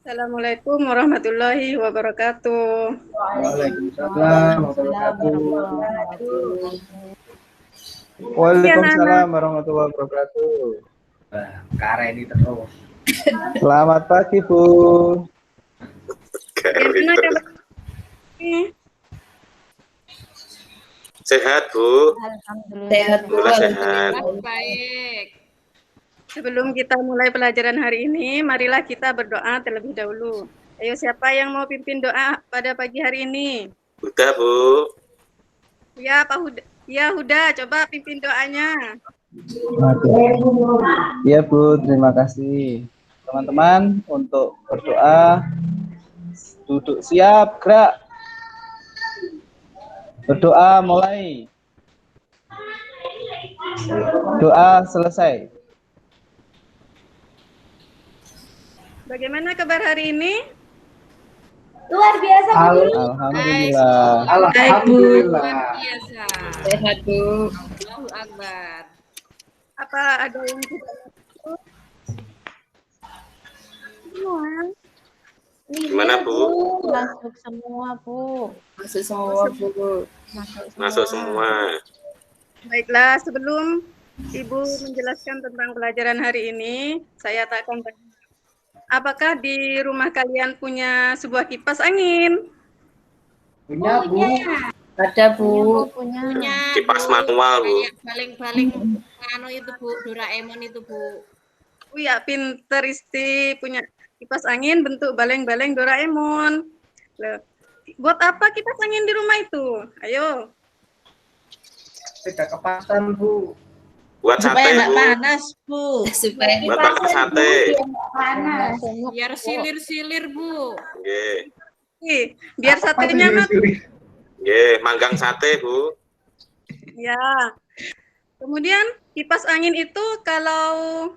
Assalamualaikum warahmatullahi wabarakatuh. Waalaikumsalam warahmatullahi wabarakatuh. Iya, Waalaikumsalam Nana. warahmatullahi wabarakatuh. Kare ini terus. Selamat pagi, Bu. Bagaimana kabar ini? Sehat, Bu. Sehat, Bu. Sehat. Baik. Sebelum kita mulai pelajaran hari ini, marilah kita berdoa terlebih dahulu. Ayo, siapa yang mau pimpin doa pada pagi hari ini? Udah, Bu. Ya, Pak Huda. Ya, Huda, coba pimpin doanya. Ya, Bu, terima kasih. Teman-teman, untuk berdoa, duduk siap, gerak. Berdoa mulai. Doa selesai. Bagaimana kabar hari ini? Luar biasa, Bu. Alhamdulillah. Alhamdulillah. Biasa. Sehat, Bu. Allahu Akbar. Apa ada yang tidak masuk? Gimana, Bu? Masuk semua, Bu. Masuk semua, Bu. Masuk semua. Baiklah, sebelum Ibu menjelaskan tentang pelajaran hari ini, saya akan tanya, apakah di rumah kalian punya sebuah kipas angin? Punya, Bu. Ada, Bu. Punya. Kipas manual, Bu. Kayak baling-baling anu itu, Bu. Doraemon itu, Bu. Oh ya, pinter Isti, punya kipas angin bentuk baleng-baleng Doraemon. Loh, buat apa kipas angin di rumah itu? Ayo. Tidak kepasan, Bu. Buat Supaya sate, nggak Bu. panas, Bu. Supaya Buat bakar sate. Panas. biar silir-silir, Bu. Nggih. Nih, biar satenya Pilih-pilih. Nggih, manggang sate, Bu. ya. Kemudian kipas angin itu kalau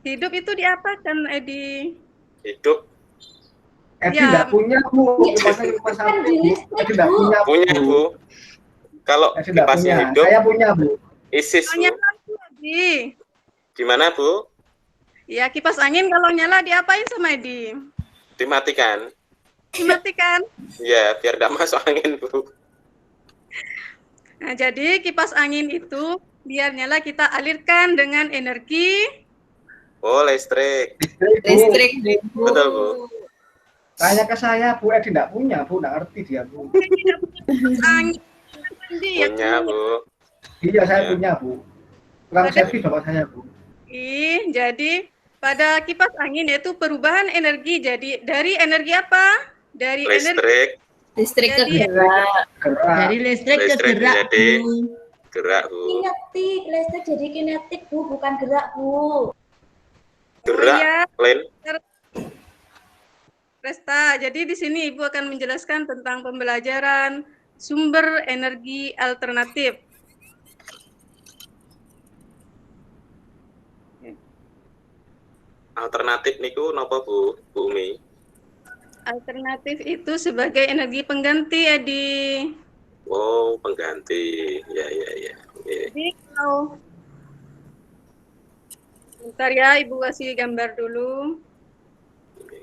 hidup itu diapakan, Edi? Hidup Ya. Tidak punya, Bu. Kipasnya kipas sate, Bu. Tidak punya, punya, Bu. Kalau Tidak kipasnya punya. hidup, Saya punya, Bu. isis, Kalau Bu. nyala, Edi. Gimana, Bu? Ya, kipas angin kalau nyala diapain sama Edi? Dimatikan. Dimatikan. Ya, biar tidak masuk angin, Bu. Nah, jadi kipas angin itu biar nyala kita alirkan dengan energi. Oh, listrik. Listrik, Bu. Betul, Bu. Tanya ke saya, Bu. Tidak punya, Bu. Tidak ngerti dia, Bu. Kipas angin. Edi, ya. Punya, Bu. Iya, saya Ya. punya, Bu. Tukang servis bapak saya, Bu. Jadi pada kipas angin yaitu perubahan energi. Jadi dari energi apa? Dari energi Listrik. Listrik ke Jadi- gerak. Gerak. Dari listrik ke Listrik gerak, jadi Bu. gerak, Bu. Kinetik, listrik jadi kinetik, Bu, bukan gerak, Bu. Gerak, iya. Lin. Resta. Jadi di sini Ibu akan menjelaskan tentang pembelajaran sumber energi alternatif. Alternatif niku napa, Bu? Bu Umi? Alternatif itu sebagai energi pengganti, Edi. Oh, pengganti. Ya, ya, ya. Oke. Jadi kalau bentar ya, Ibu kasih gambar dulu.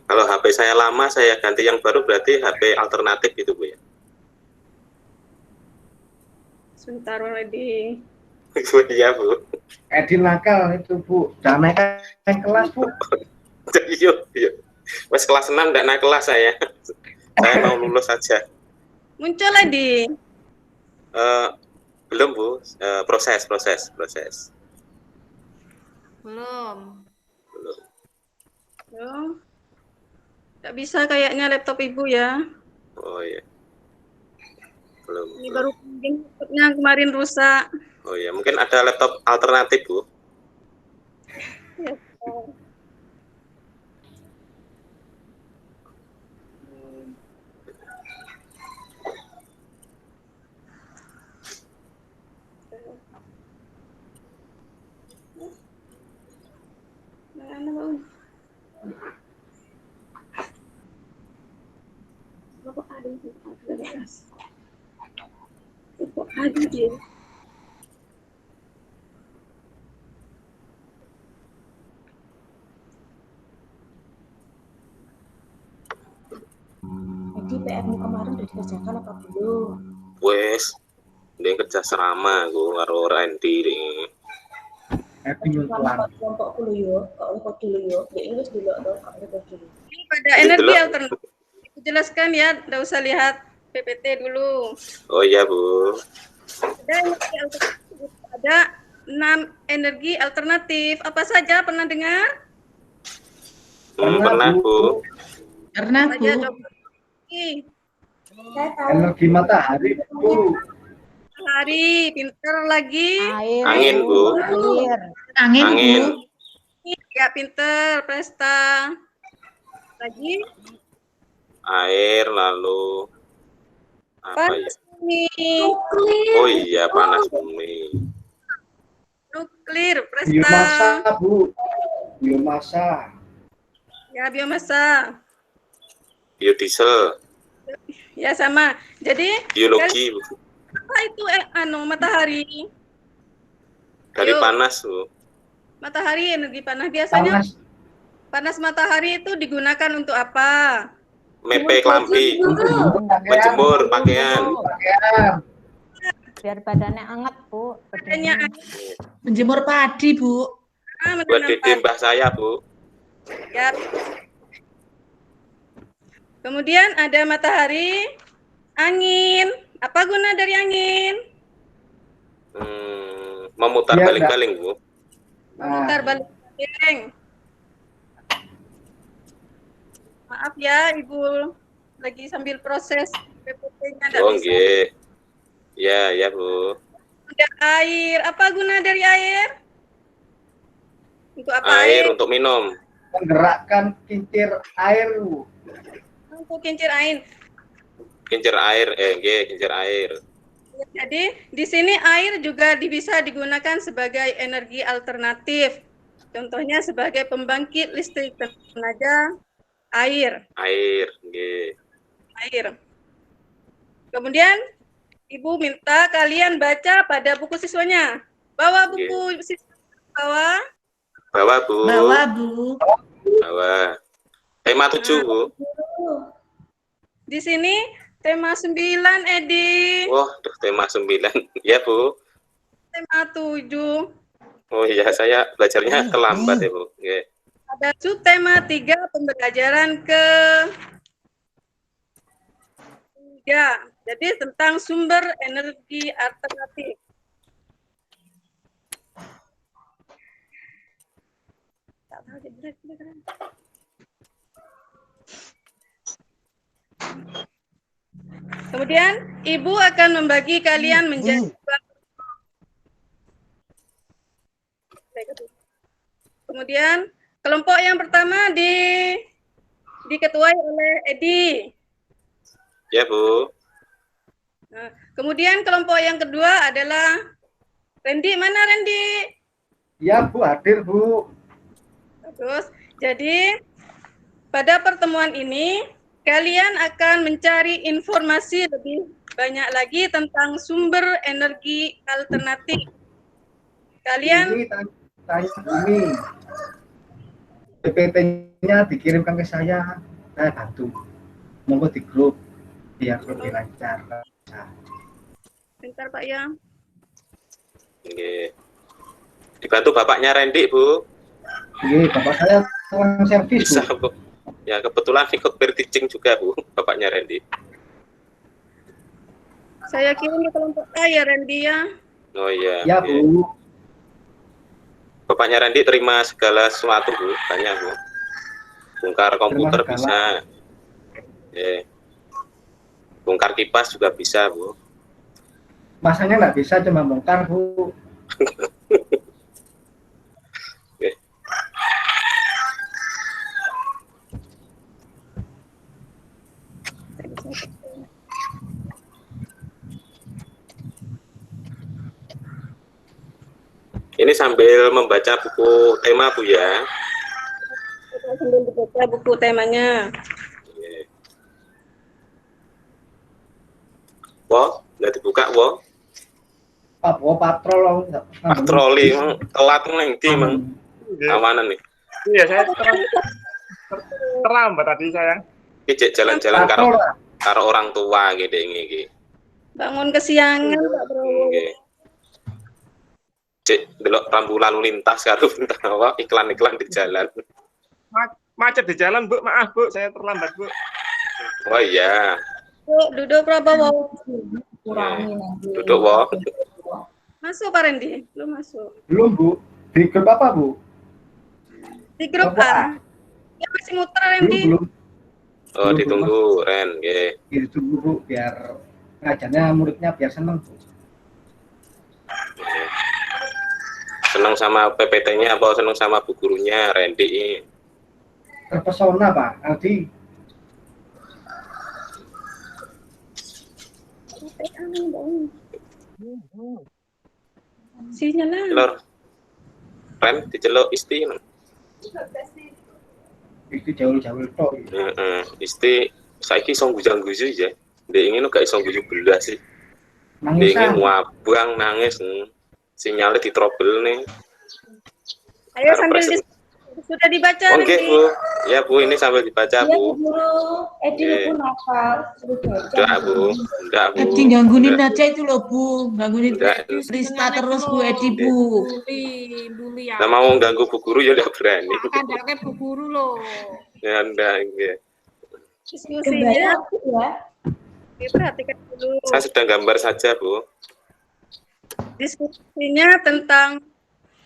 Kalau HP saya lama, saya ganti yang baru berarti HP alternatif gitu, Bu ya. Sebentar, Edi. Iya, Bu. Edi nakal itu, Bu. Jangan naik kelas, Bu. Iya, iya. Mas kelas 6 enggak naik kelas saya. Saya mau lulus saja. Muncul, Edi. Belum, Bu. Proses. Belum. Belum. Oh. Nggak bisa kayaknya laptop Ibu ya. Oh, iya. Belum. Ini baru laptopnya kemarin rusak. Oh, iya. Mungkin ada laptop alternatif, Bu. Ya. Mana, Bang? Kok ada itu? Kok ada dia? PR-mu kemarin udah dikerjakan apa belum? Wes, dia kerja serama aku karo Randy ini. Kelompok dulu yuk, kelompok dulu yuk. Ya Inggris dulu atau kelompok dulu. Ini pada energi alternatif. Aku jelaskan ya, nggak usah lihat PPT dulu. Oh iya Bu. Ada energi alternatif, ada 6 energi alternatif. Apa saja pernah dengar? Pernah Bu. Pernah Saja Bu. coba. Saya tahu. Energi matahari, Bu. Matahari, pinter lagi. Angin Bu. Angin Bu. Angin. Ya, pinter, Presta. Lagi, Air lalu apa ya? panas bumi. Oh iya panas bumi. Nuklir, Biomasa, Presta. Bu. Biomasa. Ya, biomasa. Biodiesel, Ya, sama. Jadi, biologi Bu. apa itu matahari? Dari Yuk. panas Bu. Matahari, energi panas. Biasanya Panas. panas matahari itu digunakan untuk apa? Mepe klambi, menjemur pakaian. Biar badannya hangat, Bu. Adanya Menjemur padi Bu. Buat dede mbah saya Bu. Ya. Kemudian ada matahari, angin. Apa guna dari angin? Memutar Iya, baling-baling Bu. Putar balik piring. Maaf ya, Ibu. Lagi sambil proses PPT-nya. nggak Oh bisa. nggih. Ya ya Bu. Ada air. Apa guna dari air? Untuk apa Air air? untuk minum. Menggerakkan kincir air, Bu. Untuk kincir air. Kincir air, nggih, kincir air. Jadi di sini air juga bisa digunakan sebagai energi alternatif. Contohnya sebagai pembangkit listrik tenaga air. Air, nggih. Air. Kemudian Ibu minta kalian baca pada buku siswanya. Bawa buku siswa, bawa. Bawa Bu. Bawa Bu. Bawa. Tema 7 Bu. Di sini tema 9, Edi. Wah, tema 9. Ya Bu. Tema 7. Oh iya, saya belajarnya terlambat ya Bu. Nggih. Ada tema 3, pembelajaran ke 3. Jadi tentang sumber energi alternatif. Kemudian Ibu akan membagi kalian menjadi dua kelompok. Kemudian kelompok yang pertama diketuai oleh Edi. Ya Bu. Nah, kemudian kelompok yang kedua adalah Randy. Mana Randy? Ya, Bu, hadir, Bu. Terus, jadi pada pertemuan ini kalian akan mencari informasi lebih banyak lagi tentang sumber energi alternatif. Kalian Ini tanya ini. PPT-nya dikirimkan ke saya bantu. Monggo di grup biar lebih lancar. bentar Pak ya. Nggih. Dibantu bapaknya Randy Bu. Oke, bapak saya tukang servis, Bisa Bu. Bu. Ya kebetulan ikut teaching juga Bu, bapaknya Randy. Saya kirim ke kelompok A ya Randy ya. Oh iya. Ya, nggih. Bu. Bapaknya Randy terima segala sesuatu Bu, banyak Bu. Bongkar komputer Terima bisa. Bongkar kipas juga bisa Bu. Masanya nggak bisa cuma bongkar, Bu. Oke. Ini sambil membaca buku tema Bu ya. Kita sambil dibaca buku temanya. Wo, udah dibuka wo. Pak, wo patrol. Patroli, telat neng di mang. Awanan nih. Iya, saya terlambat tadi saya. Ijek jalan-jalan karo Patrol, karo orang tua gitu iki. Bangun kesiangan Pak Bro. Nggih. Cek delok rambu lalu lintas karo bintang apa iklan-iklan di jalan. Macet di jalan, Bu. Maaf, Bu. Saya terlambat, Bu. Oh iya, Bu, duduk berapa mau? Kurangi nanti. duduk wo. Masuk Pak Randy? Belum masuk. Belum, Bu. Di grup apa, Bu? Di grup Apa? A. Ya masih muter Randy. Belum. Oh, ditunggu Ren, nggih. Itu dulu, Bu, biar ngajarnya muridnya biar seneng, Bu. Seneng sama PPT-nya apa seneng sama bu gurunya Randy? Terpesona, Pak Aldi. Sinyal. Lor. Ren diceluk Isti. Itu jauh-jauh tok. Heeh, Isti saiki iso gujang-guyu ya. Ndek ingin gak iso guyu belas sih. Ndek ingin Nangisan. wabang nangis. Sinyalnya di trouble nih. Ayo sambil sudah dibaca Oke, Randy. Bu. Ya, Bu, ini sambil dibaca, Iya, Bu. Bu Guru. Edi Oke. pun hafal. Suruh baca. Enggak, Bu. Enggak, Bu. Edi gangguin aja itu loh Bu, gangguin Enggak. Rista terus Bu Edi Bu. Bully ya. Nah, mau ganggu bu guru ya udah berani. Kandangnya Bu Guru loh. Ya, enggak, enggak. Diskusinya Kembali aku ya. diperhatikan dulu. Saya sedang gambar saja, Bu. Diskusinya tentang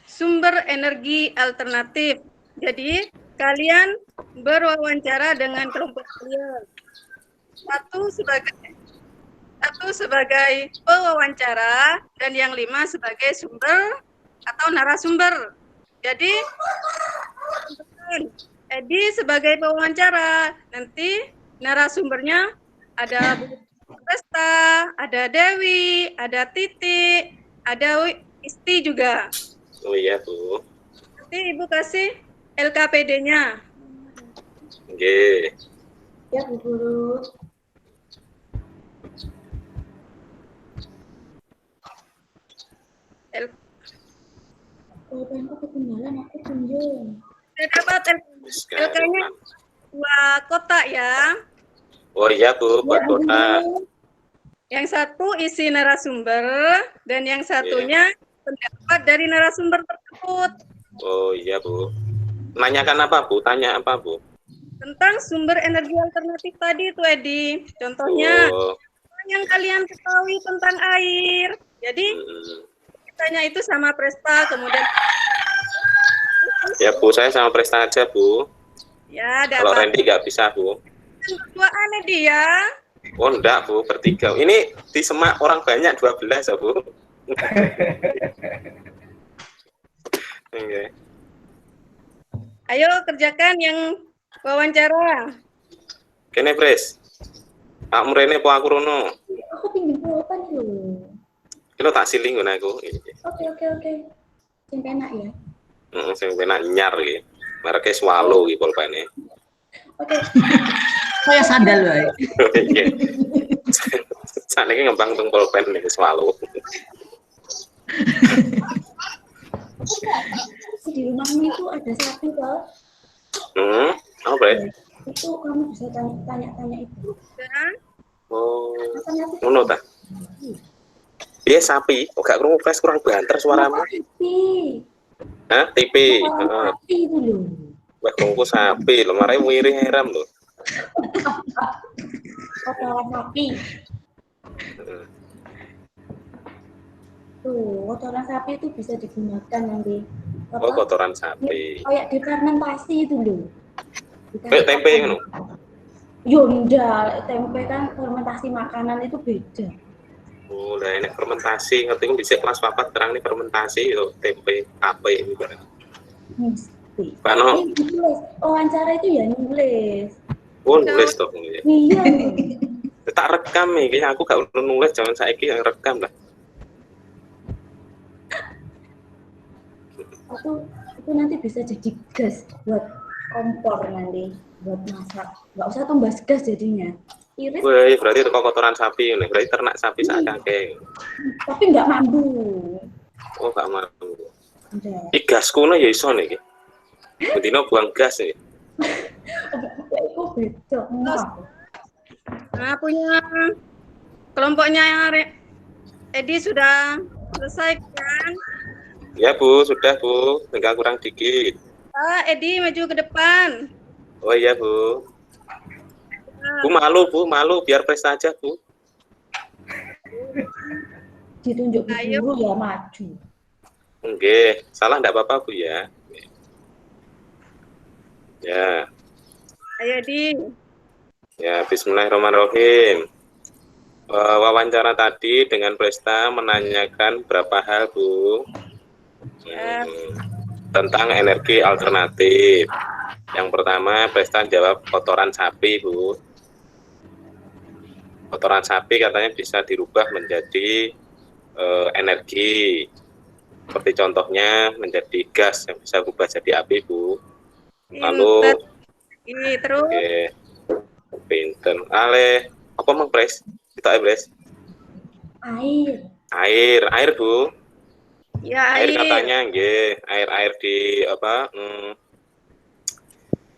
sumber energi alternatif. Jadi, kalian berwawancara dengan kelompok kalian. Satu sebagai pewawancara dan yang 5 sebagai sumber atau narasumber. Jadi, Edi sebagai pewawancara, nanti narasumbernya ada Bu Resta, ada Dewi, ada Titi, ada Isti juga. Oh iya, Bu. Nanti Ibu kasih LKPD-nya. Oke. Ya, Bu Guru. Kalau aku ketinggalan, aku tunjuk. Saya dapat LK-nya 2 kotak ya. Oh iya, Bu, buat Ya, Bu kota. Guru. Yang satu isi narasumber dan yang satunya pendapat dari narasumber tersebut Oh iya, Bu. Nanyakan apa, Bu? Tanya apa, Bu? tentang sumber energi alternatif tadi itu Edi. Contohnya Oh, yang kalian ketahui tentang air. Jadi tanya itu sama Presta, kemudian ya, Bu, saya sama Presta aja, Bu. ya Kalau dapat Randy nggak bisa, Bu. berduaan Edi ya. Oh, enggak, Bu. Bertiga. Ini di Semak orang banyak 12, ya, Bu. Oke. Ayo kerjakan yang wawancara. Kene, Pres. Pak Murene po aku rono. Aku pinjam pulpen dulu. Kilo tak siling ngono aku. Oke. Yang enak ya. Heeh, sing penak nyar iki. Mereke Swallow iki pulpene. Oke. Kayak sandal wae. Iya. Saniki ngembang tung pulpen iki Swallow. Di rumahmu itu ada sapi toh? Apa, Pres? Itu kamu bisa tanya-tanya itu. Dan Oh, Tanya ngono ta? Iya, sapi. Oh, gak krungu Pres kurang banter suaramu. sapi. Hah, TV. Heeh. Sapi itu loh. Wah, krungu sapi, lho mare wirih heram lho. Kotoran sapi. Heeh. Tuh, kotoran sapi itu bisa digunakan nanti. Oh, kotoran sapi. Kayak difermentasi itu loh. Kayak tempe ngono. Yo ndak, tempe kan fermentasi makanan itu beda. Oh, lah ini fermentasi, ngerti ku dhisik kelas 4 terang ini fermentasi itu tempe ape ini barang. Mesti. Pak No, Nulis. Wawancara itu ya nulis. oh nulis toh. Iya. Tak rekam iki, aku gak perlu nulis jangan saiki yang rekam lah. Itu nanti bisa jadi gas buat kompor nanti, buat masak. Nggak usah tumbas gas jadinya. Iris Wah, berarti itu kotoran sapi ini, berarti ternak sapi sak akeh. tapi nggak mampu. Oh, gak mau. Udah. Iki gas kuno ya iso nih iki. Bedino buang gas nih. Ya itu beda. Nah. Nah, punya kelompoknya Edi sudah selesai kan? Ya Bu, sudah Bu, tinggal kurang dikit. Edi maju ke depan. Oh iya Bu. Bu malu, biar pres saja Bu. Ditunjuk Ayo. guru ya maju. Oke, salah enggak apa-apa Bu ya. Ya. Ayo Edi. Ya, bismillahirrahmanirrahim. Wawancara tadi dengan Presta menanyakan berapa hal, Bu. Tentang energi alternatif. Yang pertama, Presta jawab kotoran sapi, Bu. Kotoran sapi katanya bisa dirubah menjadi energi. Seperti contohnya menjadi gas yang bisa berubah jadi api, Bu. Lalu, terus. Oke. Pinten. Ale, apa mang Pres? Kita Pres. Air Bu. Ya, Air katanya nggih, air di apa?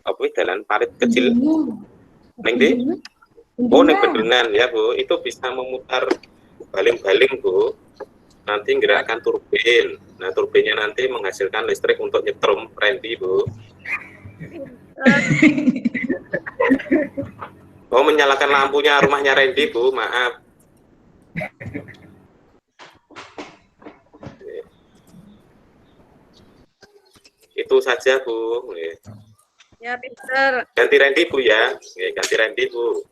Apa dalan parit kecil. Neng di? Oh, neng bendungan ya Bu. Itu bisa memutar baling-baling Bu. Nanti gerakan turbin. Nah, turbinnya nanti menghasilkan listrik untuk nyetrum Randy Bu. Oh, menyalakan lampunya rumahnya Randy Bu, maaf. Itu saja Bu. Ya, pinter. Ganti Randy Bu ya. Ganti Randy Bu.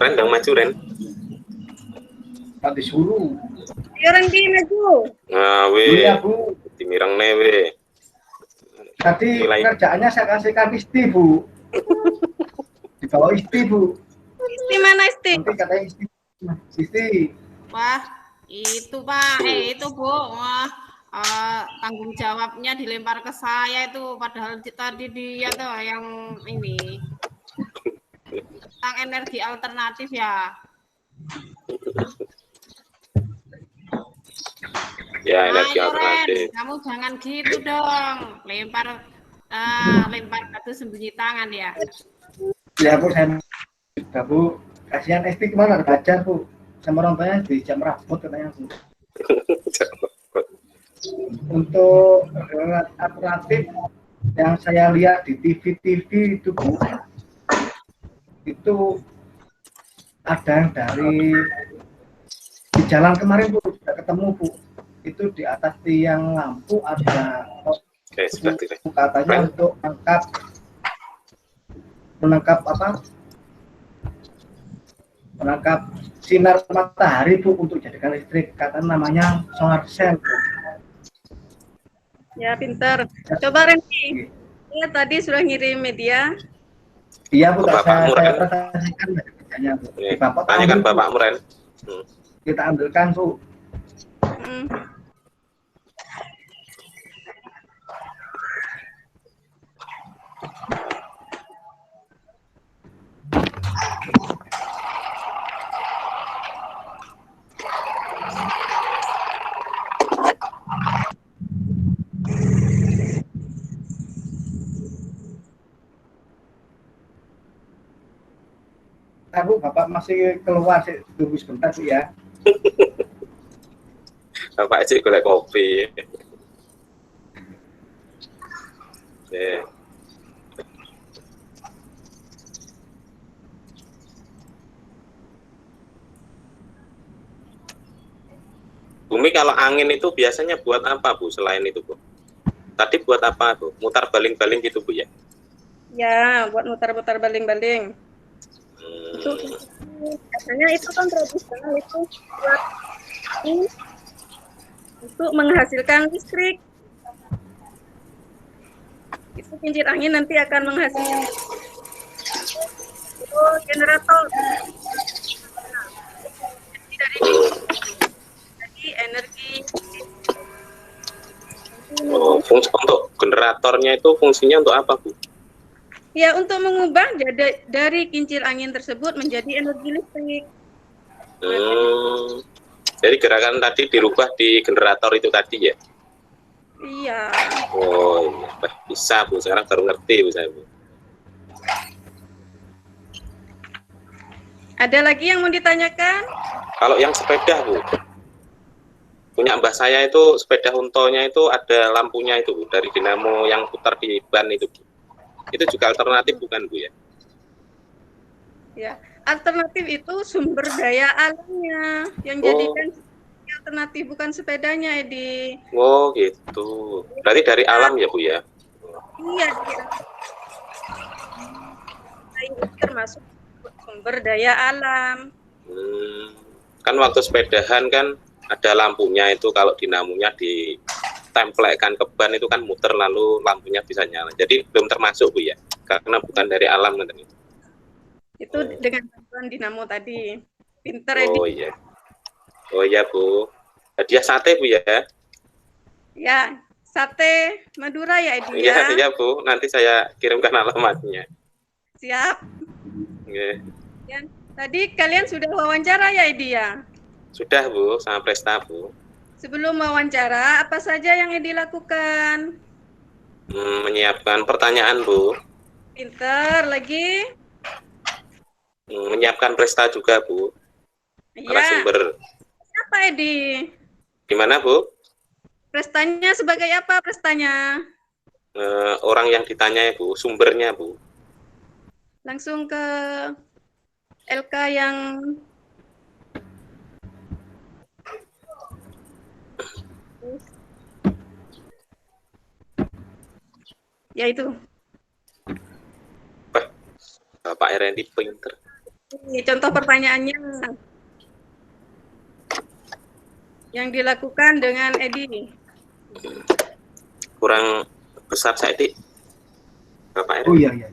Ren, dong maju Ren. Nanti suruh. Ayo Randy maju. Nah, we. Iya Bu. Dimireng ne we. Tadi pekerjaannya saya kasihkan istri Bu. Dibawa istri Bu. Istri mana istri? Nanti katanya istri. Wah, itu Pak, itu Bu. Wah, tanggung jawabnya dilempar ke saya itu, padahal tadi dia tuh yang ini tentang energi alternatif ya. Ya, energi Ayo, alternatif. Ren, kamu jangan gitu dong, lempar batu sembunyi tangan ya. Ya Bu, saya Bu. Kasihan istri kemana? Belajar Bu. Sama orang tuanya di jam rambut katanya Bu. Untuk alternatif yang saya lihat di TV itu Bu, itu ada yang dari di jalan kemarin Bu, sudah ketemu Bu. Itu di atas tiang lampu ada katanya untuk menangkap sinar matahari Bu untuk jadikan listrik, katanya namanya solar cell Bu. Ya, pinter. Coba Randy. Ya, tadi sudah ngirim media. Iya Bu, Bapakmu, saya Ren. presentasikan kerjanya Bu. Tanyakan bapakmu Ren. Kita ambilkan Bu. Bu, Bapak masih keluar sih, tunggu sebentar Bu ya. Bapak cik golek kopi. Oke. Bumi kalau angin itu biasanya buat apa Bu selain itu Bu? Tadi buat apa Bu? Mutar baling-baling gitu Bu ya? Ya, buat mutar-mutar baling-baling. Itu biasanya itu kan tradisional itu buat untuk menghasilkan listrik. Itu kincir angin nanti akan menghasilkan generator. Jadi energi. Fungsi untuk generatornya itu fungsinya untuk apa Bu? Ya, untuk mengubah dari kincir angin tersebut menjadi energi listrik. Jadi gerakan tadi dirubah di generator itu tadi ya? Iya. Oh iya, bisa Bu, sekarang baru ngerti Bu saya Bu. Ada lagi yang mau ditanyakan? Kalau yang sepeda Bu, punya mbah saya itu sepeda Hontonya itu ada lampunya itu Bu, dari dinamo yang putar di ban itu Bu. Itu juga alternatif bukan Bu ya? Ya, alternatif itu sumber daya alamnya yang jadikan alternatif, bukan sepedanya, Edi. Oh gitu, berarti dari alam ya Bu ya? Iya, dia. Itu termasuk sumber daya alam. Kan waktu sepedahan kan ada lampunya itu, kalau dinamonya ditempelkan ke ban itu kan muter lalu lampunya bisa nyala. Jadi belum termasuk Bu ya, karena bukan dari alam kan itu. Itu dengan bantuan dinamo tadi. Pinter Oh Edi. iya. Oh iya Bu. Hadiah sate Bu ya? Ya, sate Madura ya Edi Iya, ya. iya Bu. Nanti saya kirimkan alamatnya. Siap. Oke. Ya, tadi kalian sudah wawancara ya Edi ya? Sudah Bu, sama Presta Bu. Sebelum wawancara, apa saja yang Edi lakukan? Menyiapkan pertanyaan Bu. Pinter lagi. Menyiapkan Presta juga Bu. Iya. Narasumber. Apa Edi? Gimana Bu? Prestanya sebagai apa prestanya? Orang yang ditanya ya Bu, sumbernya Bu. Langsung ke LK yang ya itu. Bapak R&D pinter. Ini contoh pertanyaannya yang dilakukan dengan Edi. Kurang besar saya Edi. Bapak R&D. Oh iya, iya.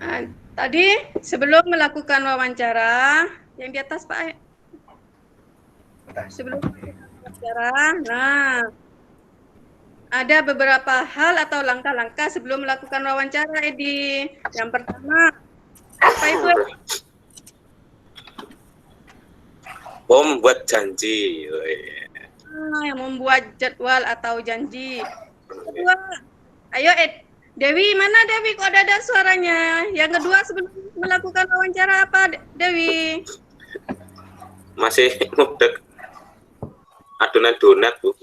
Nah, tadi sebelum melakukan wawancara, yang di atas Pak. Sebelum melakukan wawancara, nah ada beberapa hal atau langkah-langkah sebelum melakukan wawancara, Edi. Yang pertama, apa itu? Membuat janji. Yang membuat jadwal atau janji. Kedua, ayo Dewi, mana Dewi? Kok ada suaranya? Yang kedua sebelum melakukan wawancara apa, Dewi? Masih ngudek adonan donat Bu.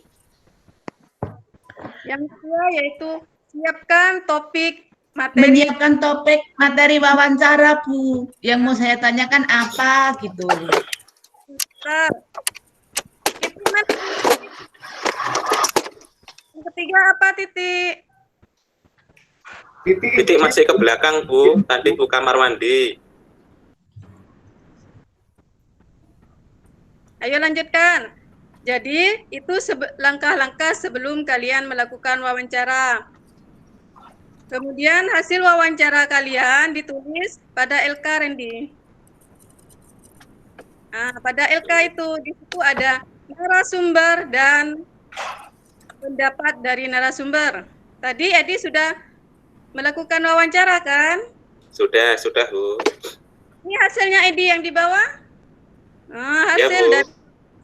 Yang kedua yaitu siapkan topik materi. Menyiapkan topik materi wawancara Bu. Yang mau saya tanyakan apa gitu. Itu mana? Yang ketiga apa, Titik? Titik masih ke belakang Bu, tadi Bu kamar mandi. Ayo lanjutkan. Jadi itu langkah-langkah sebelum kalian melakukan wawancara. Kemudian hasil wawancara kalian ditulis pada LK, Randy. Nah, pada LK itu di situ ada narasumber dan pendapat dari narasumber. Tadi Edi sudah melakukan wawancara kan? Sudah Bu. Ini hasilnya Edi yang di bawah. Nah, hasil Ya, Bu. dari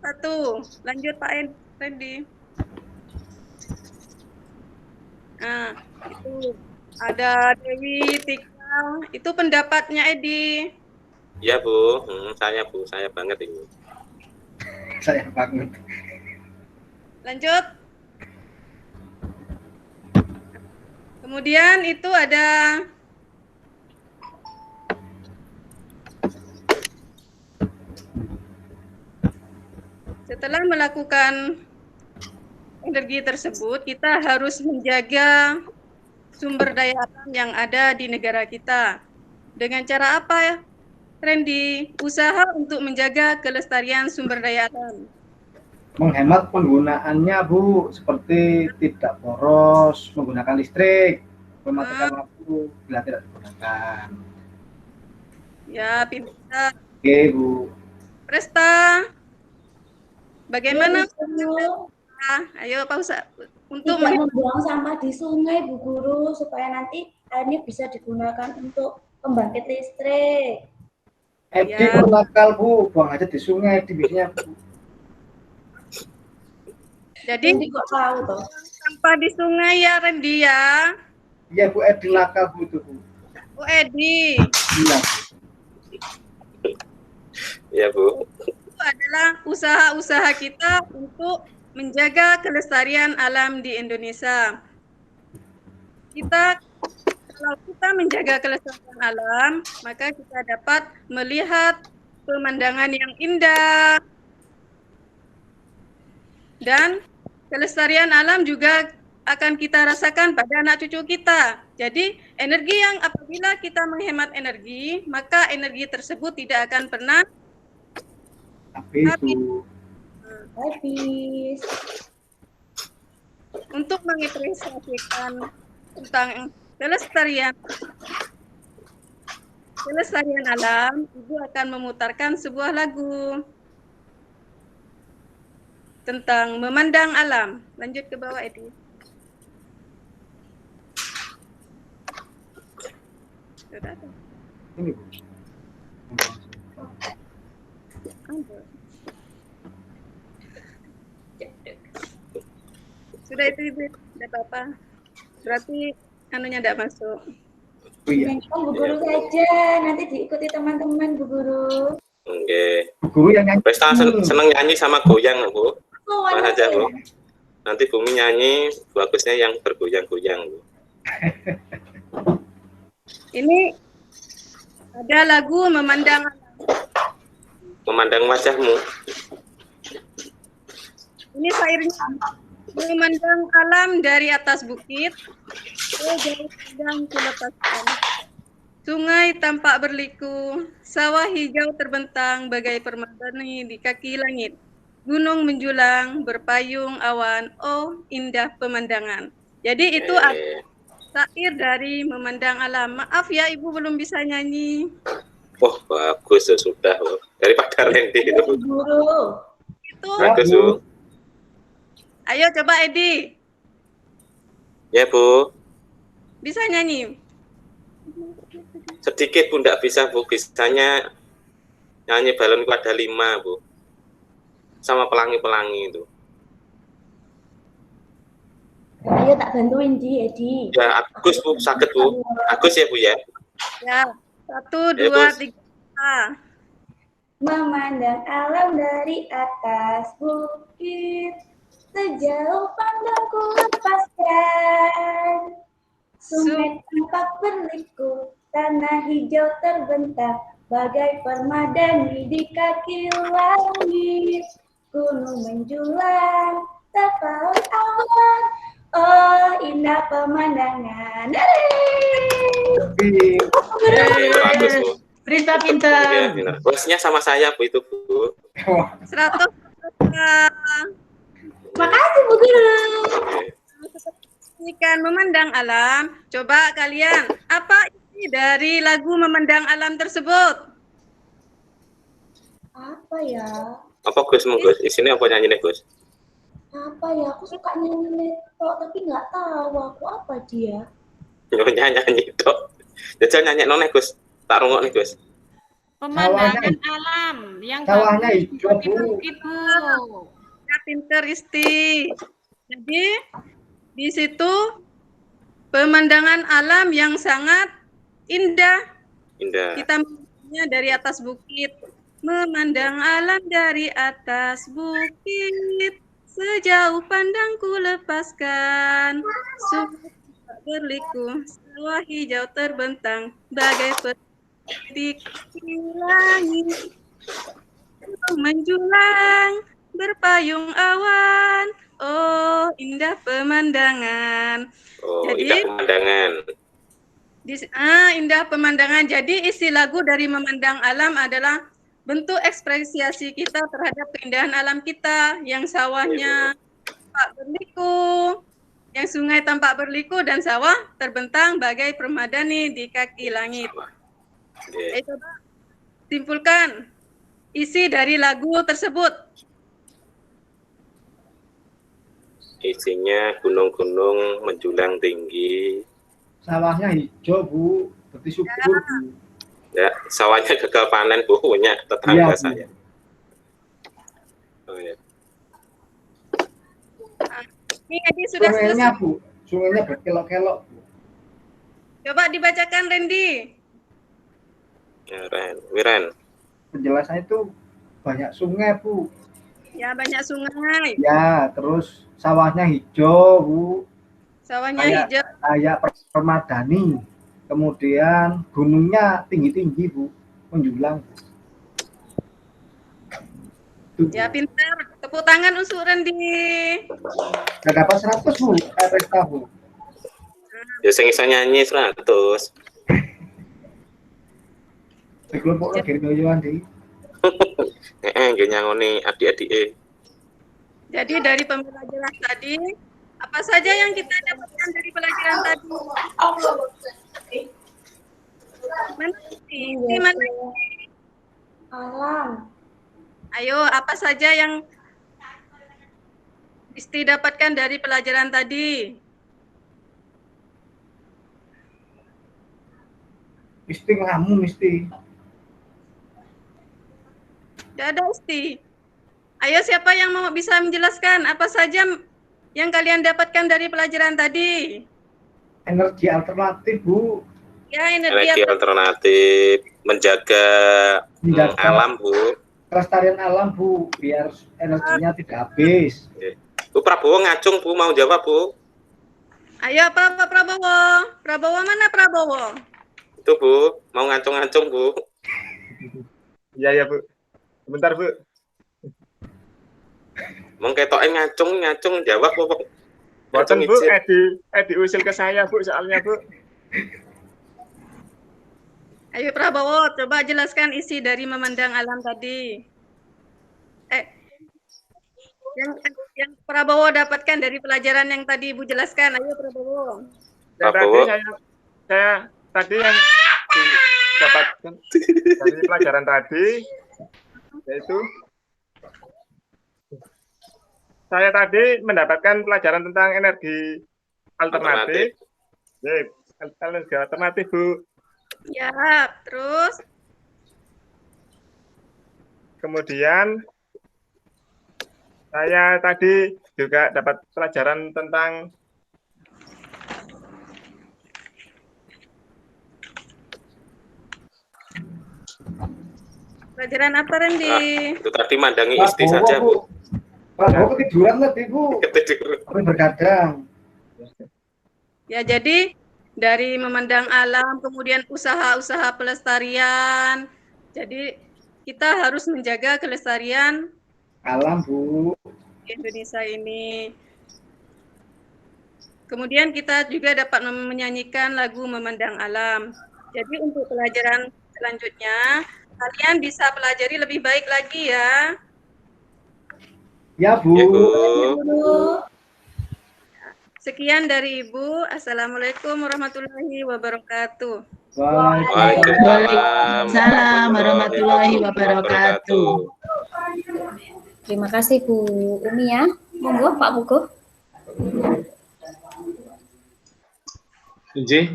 satu. Lanjut Pak Randy. Nah, itu ada Dewi, Tika. Itu pendapatnya Edi. Ya Bu, saya banget ini. Saya banget. Lanjut. Kemudian itu ada setelah melakukan energi tersebut, kita harus menjaga sumber daya alam yang ada di negara kita. Dengan cara apa ya, Randy? Usaha untuk menjaga kelestarian sumber daya alam. Menghemat penggunaannya Bu, seperti tidak boros, menggunakan listrik, mematikan lampu bila tidak digunakan. Ya, pintar. Oke Bu. Presta, bagaimana? Ayo Pak Ustaz. Untuk tidak membuang sampah di sungai Bu Guru, supaya nanti airnya bisa digunakan untuk Pembangkit listrik. Edi Ya. nakal Bu, buang aja di sungai di biasanya Bu. Jadi Randy kok tahu toh? sampah di sungai ya Randy ya. Iya Bu, Edi nakal Bu itu Bu. Oh Edi, Iya. Ya Bu. itu adalah usaha-usaha kita untuk menjaga kelestarian alam di Indonesia. Kalau kita menjaga kelestarian alam, maka kita dapat melihat pemandangan yang indah. Dan kelestarian alam juga akan kita rasakan pada anak cucu kita. Jadi, energi yang apabila kita menghemat energi, maka energi tersebut tidak akan pernah Habis Bu. Habis. untuk mengapresiasikan tentang kelestarian alam, Ibu akan memutarkan sebuah lagu tentang memandang alam. Lanjut ke bawah, Edi. Sudah ada. Ini Bu. Ada. Sudah itu Ibu, tidak apa-apa. Berarti anunya tidak masuk. Oh, iya. Bu Guru saja, nanti diikuti teman-teman Bu Guru. Oke. Bu Guru yang nyanyi. Pesta seneng nyanyi sama goyang Bu. Oh, Mana aja Bu. Nanti Bumi nyanyi, bagusnya yang bergoyang-goyang Bu. Ini ada lagu memandang Memandang wajahmu. ini syairnya. Memandang alam dari atas bukit, oh jauh pandang ku lepaskan. Sungai tampak berliku, sawah hijau terbentang bagai permadani di kaki langit. Gunung menjulang, berpayung awan, oh indah pemandangan. Jadi itu syair dari memandang alam. Maaf ya Ibu belum bisa nyanyi. Wah, bagus sudah Bu. Daripada Randy itu. Guru. Itu. Bagus Bu. Ayo coba Edi. Ya Bu. Bisa nyanyi? Sedikit pun tidak bisa Bu. Bisanya nyanyi balonku ada 5 Bu. Sama pelangi-pelangi itu. Ayo tak bantuin di Edi. Ya, Agus Bu, sakit Bu. Agus ya Bu ya. Ya, 1, Ya, 2, Gus. 3. Memandang alam dari atas bukit, sejauh pandangku lepaskan. Sungai tampak berliku, tanah hijau terbentang, bagai permadani di kaki langit. Gunung menjulang, terpaut awan, oh indah pemandangan. Bagus Bu. Rista Ya, pinter. benar. Bosnya sama saya Bu itu Bu. 100. Makasih Bu Guru. Ikan memandang alam. Coba kalian, apa isi dari lagu memandang alam tersebut? Apa ya? Apa Gus mau Gus? Isinya apa nyanyi nih Gus? Apa ya? Aku suka nyanyi neto, tapi nggak tahu aku apa dia. Nyanyi tok. Jajal nyanyi noneh Gus. Tak rungok nih Gus. Pemandangan alam yang Sawahnya bagus hijau di Bu. bukit Bu. Ya, pinter Isti. Jadi di situ pemandangan alam yang sangat indah. Indah. Kita melihatnya dari atas bukit. Memandang alam dari atas bukit, sejauh pandangku lepaskan. Sungai tak berliku, sawah hijau terbentang, bagai di langit. Gunung menjulang, berpayung awan, oh indah pemandangan. Oh, Jadi, indah pemandangan. Indah pemandangan. Jadi isi lagu dari memandang alam adalah bentuk ekspresiasi kita terhadap keindahan alam kita, yang sawahnya tampak berliku, yang sungai tampak berliku dan sawah terbentang bagai permadani di kaki langit. Ayo coba simpulkan isi dari lagu tersebut. Isinya gunung-gunung menjulang tinggi. Sawahnya hijau Bu. Berarti subur, Bu. Ya, sawahnya gagal panen, Bu, punya tetangga Iya, Bu. saya. Oh, ya. Ini Edi sudah Sungainya, selesai. Bu. Sungainya berkelok-kelok, Bu. Coba dibacakan Randy. Ya, Wiren. Penjelasannya itu banyak sungai, Bu. Ya, banyak sungai. Ya, terus sawahnya hijau, Bu. Sawahnya Kayak- hijau. Kayak permadani. Kemudian gunungnya tinggi-tinggi, Bu. Menjulang. Tuh, Ya, pintar. Tepuk tangan untuk Randy. nggak dapat 100, Bu. Pesta, Bu. Ya, sing iso nyanyi 100. Dikelompok lagi doyoan di. Nggih nyangoni adik-adike. Jadi dari pembelajaran tadi, apa saja yang kita dapatkan dari pelajaran tadi? Mana ini? Mana ini? Alam. Ayo, apa saja yang Isti dapatkan dari pelajaran tadi? Mesti ngelamun, mesti. Tidak ada Isti. Ayo, siapa yang mau bisa menjelaskan apa saja yang kalian dapatkan dari pelajaran tadi? Energi alternatif, Bu. Ya, Energi alternatif, menjaga Menjaga. alam, Bu. Kelestarian alam, Bu. Biar energinya tidak habis. Bu Prabowo ngacung, Bu, mau jawab, Bu. Ayo, apa Prabowo? Prabowo mana Prabowo? Itu, Bu, mau ngacung-ngacung, Bu. Iya, ya, Bu. Sebentar, Bu. Mau ketoknya ngacung jawab, Bu. Boten, Bu, Ngacung Edi usil ke saya, Bu, soalnya, Bu. Ayo Prabowo, coba jelaskan isi dari memandang alam tadi. Yang Prabowo dapatkan dari pelajaran yang tadi Ibu jelaskan. Ayo Prabowo. Yang Prabowo. tadi saya tadi yang didapatkan dari pelajaran tadi, yaitu saya tadi mendapatkan pelajaran tentang energi alternatif. Ya, energi alternatif, Bu. Ya, terus Kemudian saya tadi juga dapat pelajaran tentang pelajaran apa Randy? Itu tadi mandangi Isti saja, Bu. Prabowo ketiduran tadi, Bu. Ketiduran. Tapi berkadang. Ya, jadi dari memandang alam, kemudian usaha-usaha pelestarian. Jadi kita harus menjaga kelestarian Alam, Bu. Indonesia ini. Kemudian kita juga dapat menyanyikan lagu Memandang Alam. Jadi untuk pelajaran selanjutnya, kalian bisa pelajari lebih baik lagi ya. Ya, Bu. Ya, Bu. Sekian dari Ibu. Assalamualaikum warahmatullahi wabarakatuh. Waalaikumsalam warahmatullahi wabarakatuh. Terima kasih Bu Umi ya. Monggo Pak Mugo. J.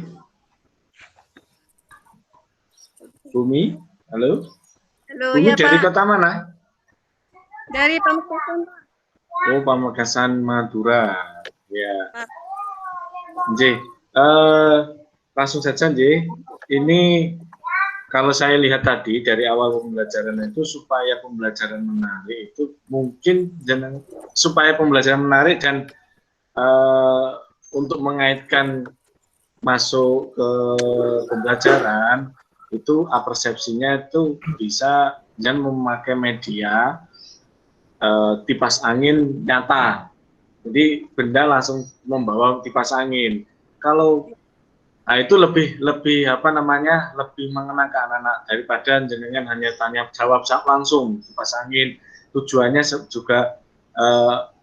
Bumi, halo. Halo, Bumi ya dari Pak. kota mana? Dari Pamekasan, Pak. Oh, Pamekasan Madura. Ya. J. Langsung saja J. Ini kalau saya lihat tadi dari awal pembelajaran itu supaya pembelajaran menarik itu mungkin supaya pembelajaran menarik dan untuk mengaitkan masuk ke pembelajaran itu persepsinya itu bisa dan memakai media kipas angin nyata. Jadi benda langsung membawa kipas angin. Kalau itu lebih apa namanya lebih mengena ke anak-anak daripada jenengan hanya tanya jawab langsung kipas angin. Tujuannya juga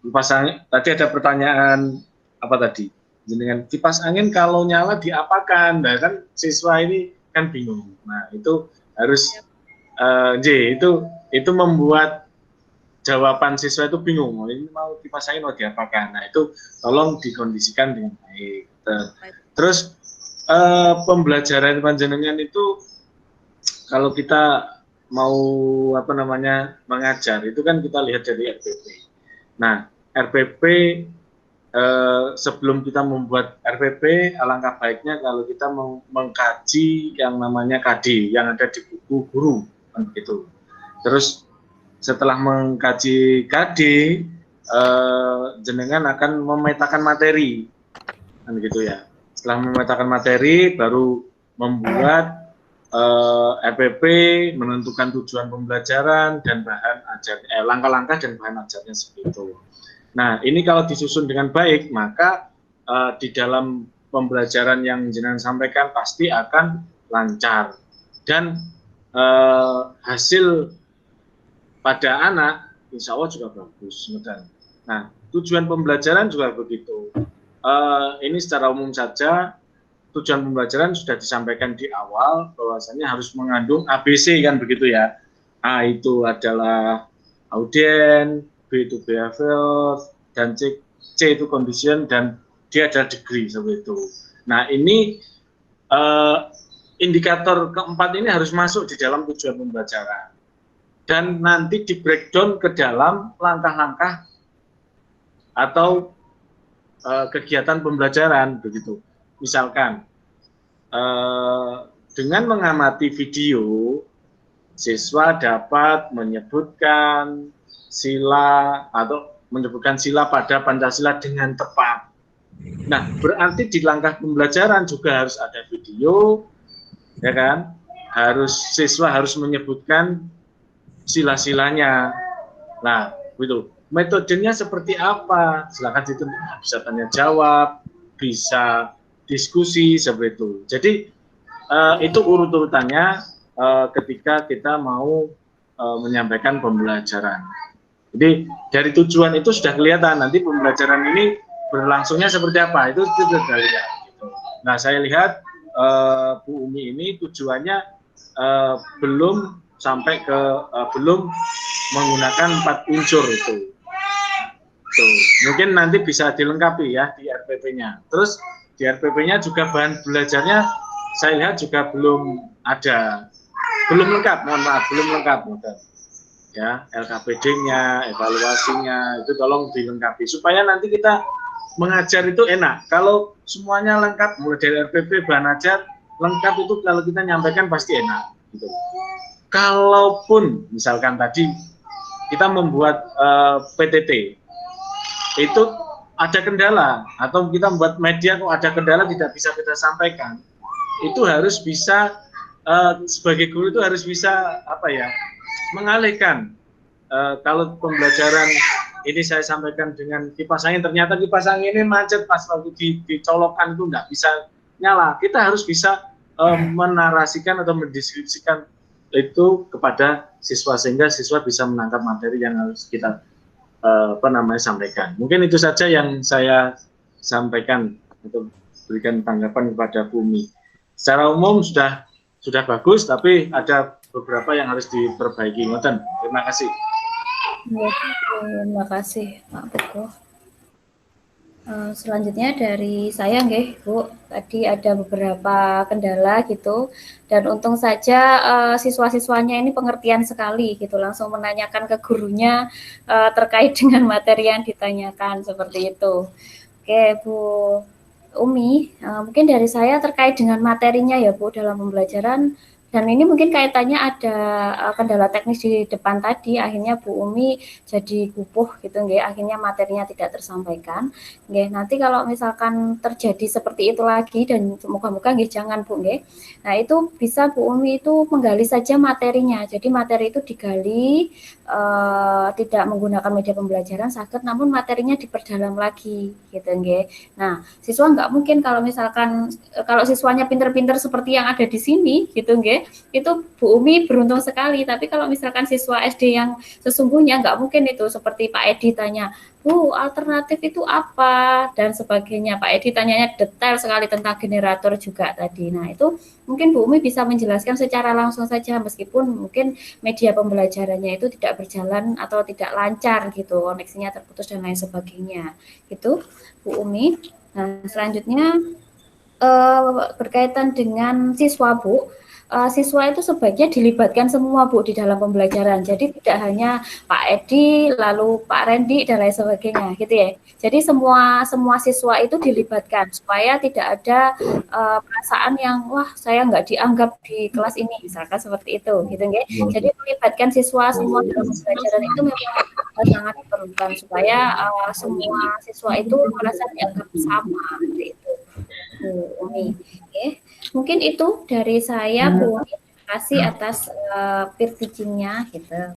kipas angin. Tadi ada pertanyaan apa tadi? Jenengan kipas angin kalau nyala diapakan? Nah kan siswa ini kan bingung. Nah itu harus itu membuat jawaban siswa itu bingung. Oh, ini mau kipas angin mau diapakan? Nah itu tolong dikondisikan dengan baik. Terus pembelajaran panjenengan itu kalau kita mau mengajar itu kan kita lihat dari RPP. Nah, RPP sebelum kita membuat RPP, alangkah baiknya kalau kita mengkaji yang namanya KD yang ada di buku guru, kan gitu. Terus setelah mengkaji KD, jenengan akan memetakan materi, kan gitu ya. Setelah memetakan materi, baru membuat RPP, menentukan tujuan pembelajaran dan bahan ajar, langkah-langkah dan bahan ajarnya seperti itu. Nah, ini kalau disusun dengan baik, maka di dalam pembelajaran yang jenengan sampaikan pasti akan lancar dan hasil pada anak insya Allah juga bagus. Nah, tujuan pembelajaran juga begitu. Ini secara umum saja, tujuan pembelajaran sudah disampaikan di awal bahwasanya harus mengandung ABC kan begitu ya. A itu adalah audien, B itu behavior, dan C itu condition, dan D adalah degree seperti itu. Nah, ini indikator keempat ini harus masuk di dalam tujuan pembelajaran dan nanti di breakdown ke dalam langkah-langkah atau kegiatan pembelajaran begitu. Misalkan dengan mengamati video, siswa dapat menyebutkan sila atau menyebutkan sila pada Pancasila dengan tepat. Nah, berarti di langkah pembelajaran juga harus ada video, ya kan? Siswa harus menyebutkan sila-silanya. Nah, begitu. Metodenya seperti apa? Silakan itu bisa tanya jawab, bisa diskusi seperti itu. Jadi itu urut-urutannya ketika kita mau menyampaikan pembelajaran. Jadi dari tujuan itu sudah kelihatan nanti pembelajaran ini berlangsungnya seperti apa, itu sudah lihat. Nah, saya lihat Bu Umi ini tujuannya belum sampai ke belum menggunakan 4 unsur itu. Tuh, mungkin nanti bisa dilengkapi ya di RPP-nya. Terus di RPP-nya juga bahan belajarnya saya lihat juga belum ada, belum lengkap, mohon maaf, belum lengkap. Ya, LKPD-nya, evaluasinya, itu tolong dilengkapi supaya nanti kita mengajar itu enak. Kalau semuanya lengkap, mulai dari RPP, bahan ajar, lengkap itu kalau kita nyampaikan pasti enak. Gitu. Kalaupun misalkan tadi kita membuat PTT, itu ada kendala, atau kita membuat media kok ada kendala tidak bisa kita sampaikan, itu harus bisa, sebagai guru itu harus bisa mengalihkan. Kalau pembelajaran ini saya sampaikan dengan kipas angin, ternyata kipas angin ini macet pas waktu dicolokkan itu nggak bisa nyala. Kita harus bisa menarasikan atau mendeskripsikan itu kepada siswa sehingga siswa bisa menangkap materi yang harus kita sampaikan. Mungkin itu saja yang saya sampaikan untuk berikan tanggapan kepada Bumi. Secara umum sudah bagus, tapi ada beberapa yang harus diperbaiki. Terima kasih. Terima kasih Pak Teguh. Selanjutnya dari saya nggih Bu, tadi ada beberapa kendala gitu, dan untung saja siswa-siswanya ini pengertian sekali gitu, langsung menanyakan ke gurunya terkait dengan materi yang ditanyakan seperti itu. Oke Bu Umi, mungkin dari saya terkait dengan materinya ya Bu dalam pembelajaran. Dan ini mungkin kaitannya ada kendala teknis di depan tadi, akhirnya Bu Umi jadi kupuh gitu nggih, akhirnya materinya tidak tersampaikan. Nggih, nanti kalau misalkan terjadi seperti itu lagi, dan moga-moga nggih jangan Bu nggih. Nah, itu bisa Bu Umi itu menggali saja materinya. Jadi materi itu digali, tidak menggunakan media pembelajaran sakit, namun materinya diperdalam lagi gitu nggih. Nah, siswa nggak mungkin kalau misalkan kalau siswanya pinter-pinter seperti yang ada di sini gitu nggih, itu Bu Umi beruntung sekali. Tapi kalau misalkan siswa SD yang sesungguhnya nggak mungkin itu seperti Pak Edi tanya, Bu alternatif itu apa dan sebagainya. Pak Edi tanyanya detail sekali tentang generator juga tadi. Nah itu mungkin Bu Umi bisa menjelaskan secara langsung saja meskipun mungkin media pembelajarannya itu tidak berjalan atau tidak lancar gitu, koneksinya terputus dan lain sebagainya. Itu Bu Umi. Nah selanjutnya berkaitan dengan siswa, Bu. Siswa itu sebaiknya dilibatkan semua, Bu, di dalam pembelajaran. Jadi tidak hanya Pak Edi, lalu Pak Randy dan lain sebagainya, gitu ya. Jadi semua siswa itu dilibatkan supaya tidak ada perasaan yang wah saya nggak dianggap di kelas ini, misalkan seperti itu, gitu ya. Jadi melibatkan siswa semua dalam pembelajaran itu memang sangat diperlukan supaya semua siswa itu merasa dianggap sama, gitu itu. Umi. Oke. Mungkin itu dari saya, Bu. Terima kasih atas peer teaching-nya gitu.